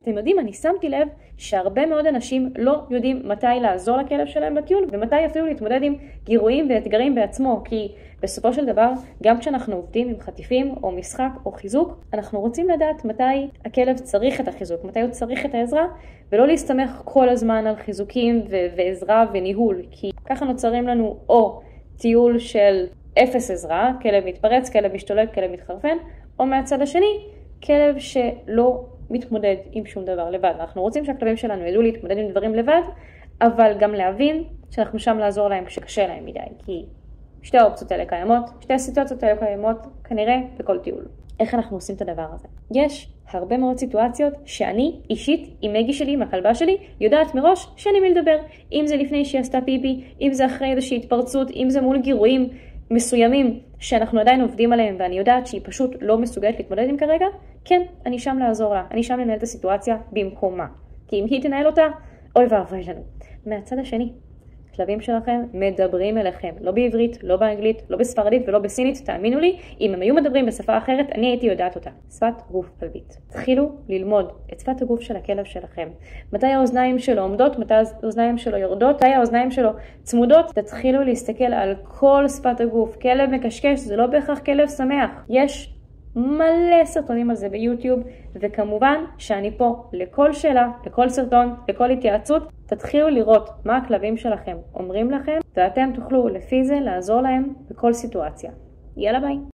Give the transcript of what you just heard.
אתם יודעים, אני שמתי לב שהרבה מאוד אנשים לא יודעים מתי לעזור לכלב שלהם בטיול, ומתי אפילו להתמודד עם גירויים ואתגרים בעצמו, כי בסופו של דבר, גם כשאנחנו עובדים עם חטיפים או משחק או חיזוק, אנחנו רוצים לדעת מתי הכלב צריך את החיזוק, מתי הוא צריך את העזרה, ולא להסתמך כל הזמן על חיזוקים ועזרה וניהול, כי ככה נוצרים לנו או טיול של אפס עזרה, כלב מתפרץ, כלב משתולל, כלב מתחרפן, או מהצד השני, כלב שלא מתמודד עם שום דבר לבד. אנחנו רוצים שהכלבים שלנו ידעו להתמודד עם דברים לבד, אבל גם להבין שאנחנו שם לעזור להם כשקשה להם מדי, כי שתי האופציות האלה קיימות, שתי הסיטואציות האלה קיימות כנראה בכל טיול. איך אנחנו עושים את הדבר הזה? יש הרבה מאוד סיטואציות שאני אישית עם מגי שלי, עם הכלבה שלי, יודעת מראש שאין לי מי לדבר. אם זה לפני שהיא עשתה פיפי, אם זה אחרי איזושהי התפרצות, אם זה מול גירויים מסוימים שאנחנו עדיין עובדים עליהם ואני יודעת שהיא פשוט לא מסוגלת להתמודד עם כרגע, כן, אני שם לעזור לה, אני שם לנהל את הסיטואציה במקומה. כי אם היא תנהל אותה, אוי ואבוי לנו. מהצד השני, הכלבים שלכם מדברים אליכם, לא בעברית, לא באנגלית, לא בספרדית ולא בסינית, תאמינו לי, אם הם היו מדברים בשפה אחרת, אני הייתי יודעת אותה. שפת גוף כלבית. תתחילו ללמוד את שפת הגוף של הכלב שלכם. מתי האוזניים שלו עומדות, מתי האוזניים שלו יורדות, מתי האוזניים שלו צמודות, תתחילו להסתכל על כל שפת הגוף. כלב מקשקש, זה לא בהכרח כלב שמח. יש מלא סרטונים על זה ביוטיוב, וכמובן שאני פה לכל שאלה, לכל סרטון, לכל התייעצות, תתחילו לראות מה הכלבים שלכם אומרים לכם, ואתם תוכלו לפי זה לעזור להם בכל סיטואציה. יאללה ביי.